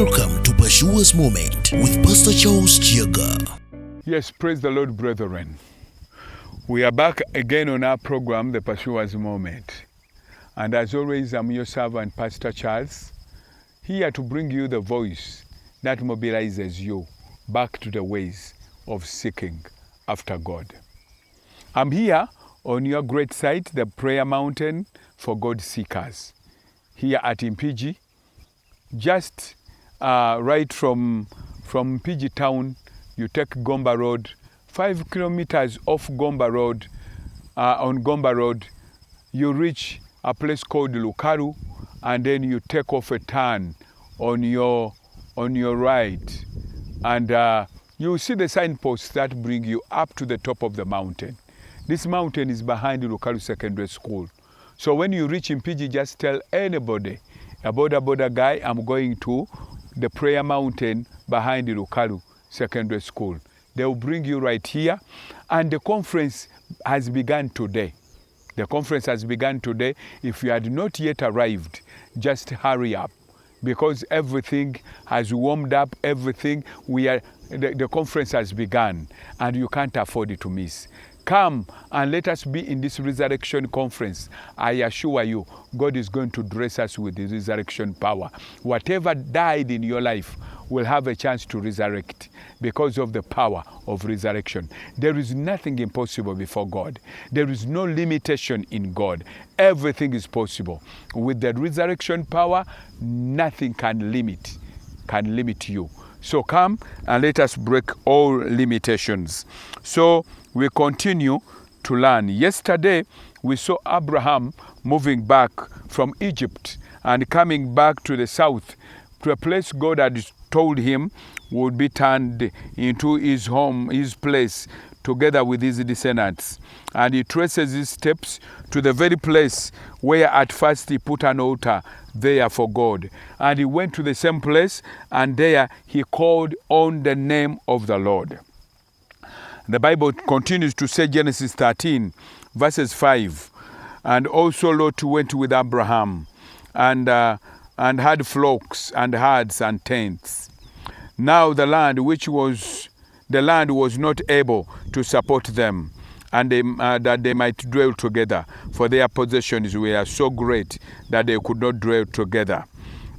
Welcome to Pashua's Moment with Pastor Charles Kiyaga. Yes, praise the Lord, brethren. We are back again on our program, the Pashua's Moment. And as always, I'm your servant, Pastor Charles, here to bring you the voice that mobilizes you back to the ways of seeking after God. I'm here on your great site, the Prayer Mountain for God Seekers, here at Mpigi, just right from Mpigi town. You take Gomba Road, 5 kilometers off Gomba Road. On Gomba Road, you reach a place called Lukaru, and then you take off a turn on your right, and you see the signposts that bring you up to the top of the mountain. This mountain is behind Lukaru Secondary School. So when you reach Mpigi, just tell anybody, a border guy, I'm going to the Prayer Mountain behind Lukaru Secondary School. They will bring you right here, and the conference has begun today. The conference has begun today. If you had not yet arrived, just hurry up, because everything has warmed up, the conference has begun, and you can't afford to miss. Come and let us be in this resurrection conference. I assure you, God is going to dress us with the resurrection power. Whatever died in your life will have a chance to resurrect because of the power of resurrection. There is nothing impossible before God. There is no limitation in God. Everything is possible. With the resurrection power, nothing can limit you. So come and let us break all limitations. So we continue to learn. Yesterday, we saw Abraham moving back from Egypt and coming back to the south, to a place God had told him would be turned into his home, his place, together with his descendants. And he traces his steps to the very place where at first he put an altar there for God. And he went to the same place, and there he called on the name of the Lord. The Bible continues to say, Genesis 13, verses 5, and also Lot went with Abraham, and had flocks and herds and tents. Now the land was not able to support them, and that they might dwell together, for their possessions were so great that they could not dwell together.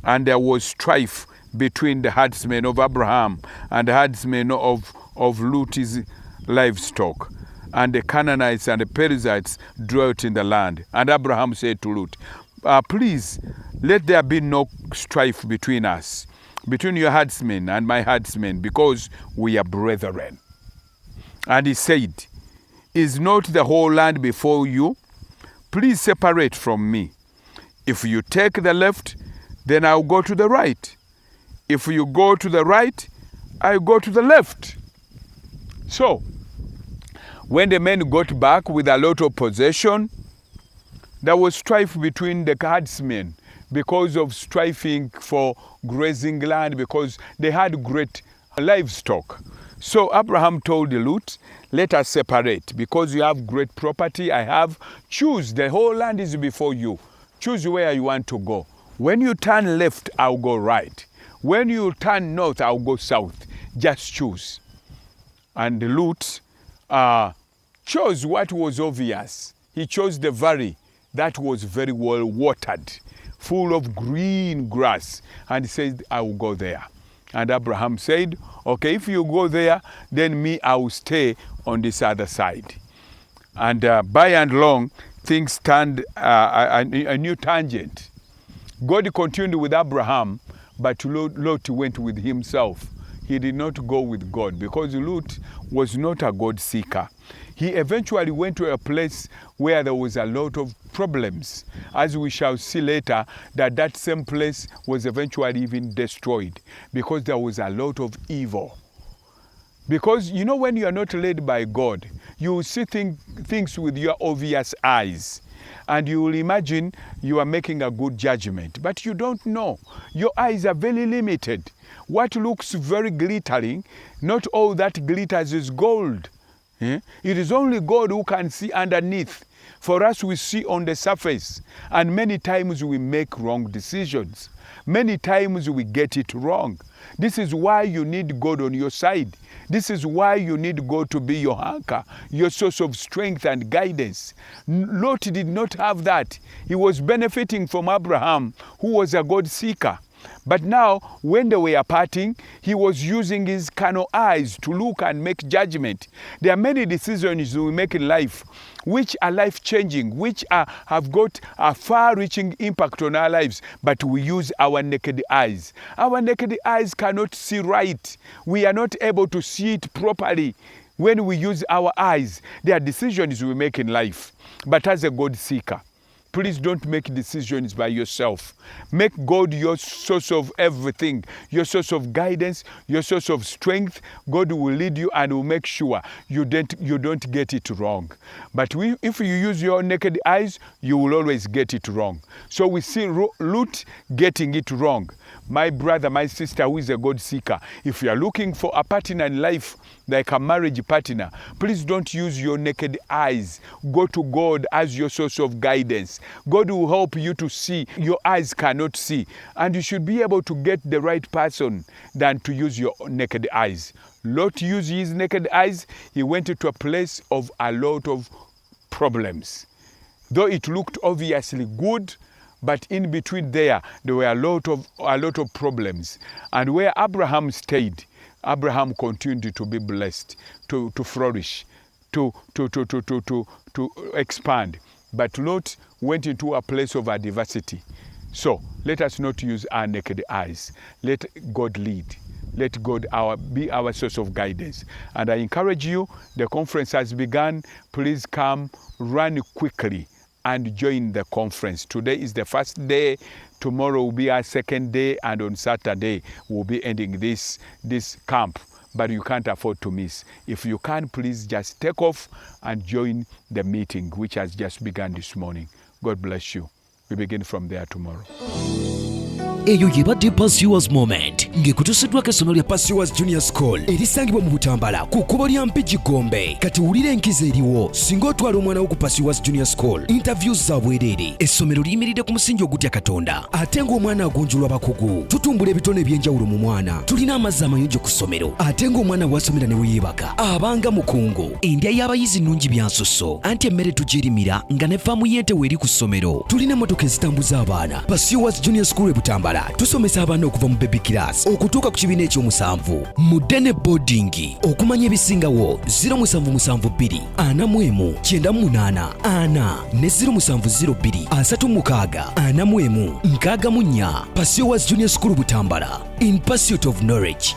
And there was strife between the herdsmen of Abraham and the herdsmen of Lot's livestock. And the Canaanites and the Perizzites dwelt in the land. And Abraham said to Lot, please, let there be no strife between us, between your herdsmen and my herdsmen, because we are brethren. And he said, is not the whole land before you? Please separate from me. If you take the left, then I'll go to the right. If you go to the right, I'll go to the left. So, when the men got back with a lot of possession, there was strife between the herdsmen because of striving for grazing land, because they had great livestock. So Abraham told Lot, let us separate, because you have great property, I have. Choose, the whole land is before you. Choose where you want to go. When you turn left, I'll go right. When you turn north, I'll go south. Just choose. And Lot chose what was obvious. He chose the valley that was very well watered, full of green grass, and he said, I will go there. And Abraham said, okay, if you go there, then me, I will stay on this other side. And by and long, things turned a new tangent. God continued with Abraham, but Lot went with himself. He did not go with God, because Lot was not a God seeker. He eventually went to a place where there was a lot of problems. As we shall see later, that same place was eventually even destroyed, because there was a lot of evil. Because, you know, when you are not led by God, you will see things with your obvious eyes. And you will imagine you are making a good judgment. But you don't know. Your eyes are very limited. What looks very glittering, not all that glitters is gold. It is only God who can see underneath. For us, we see on the surface, and many times we make wrong decisions. Many times we get it wrong. This is why you need God on your side. This is why you need God to be your anchor, your source of strength and guidance. Lot did not have that. He was benefiting from Abraham, who was a God seeker. But now, when they were parting, he was using his carnal eyes to look and make judgment. There are many decisions we make in life which are life-changing, which have got a far-reaching impact on our lives, but we use our naked eyes. Our naked eyes cannot see right. We are not able to see it properly. When we use our eyes, there are decisions we make in life. But as a God seeker, please don't make decisions by yourself. Make God your source of everything, your source of guidance, your source of strength. God will lead you and will make sure you don't get it wrong. But if you use your naked eyes, you will always get it wrong. So we see Lot getting it wrong. My brother, my sister who is a God seeker, if you are looking for a partner in life, like a marriage partner, please don't use your naked eyes. Go to God as your source of guidance. God will help you to see. Your eyes cannot see. And you should be able to get the right person than to use your naked eyes. Lot used his naked eyes. He went into a place of a lot of problems. Though it looked obviously good, but in between there were a lot of problems. And where Abraham stayed, Abraham continued to be blessed, to flourish, to expand. But Lot went into a place of adversity. So let us not use our naked eyes. Let God lead. Let God be our source of guidance. And I encourage you, the conference has begun. Please come, run quickly and join the conference. Today is the first day. Tomorrow will be our second day, and on Saturday we'll be ending this camp. But you can't afford to miss. If you can, please just take off and join the meeting, which has just begun this morning. God bless you. We begin from there tomorrow. Eyo yebadde Pursuers Moment ng'ekutuusiddwako essomero lya Pursuers Junior School erisangibwa mu Butambala ku kkubo lya Mpigi Gombe. Kati wulira enkizo eriwo singa otwala omwana wo ku Pursuers Junior School. Interviews za bwereere. Essomero liyimiridde ku musingi ogutya Katonda ate ng'omwana agonjulwa bakugu. Tutumbula ebitone eby'enjawulo mu mwana. Tulina amazzi amayonjo ku ssomero ate ng'omwana bw'asomera ne weyeebaka abanga mukungu. Endya y'abayizi nnungi byansusso anti emmere tugirimira nga ne faamu y'ente weeri ku ssomero. Tulina emmotoka ezitambuza abaana. Pursuers Junior School e Butambala tusomesa abaana okuva mu baby class okutuuka ku kibiina ekyomusanvu. Mudene boarding okumanya ebisingawo 0772 41 98 4 ne 0702 36 41 64. Pursuers Junior School Butambala, in pursuit of knowledge.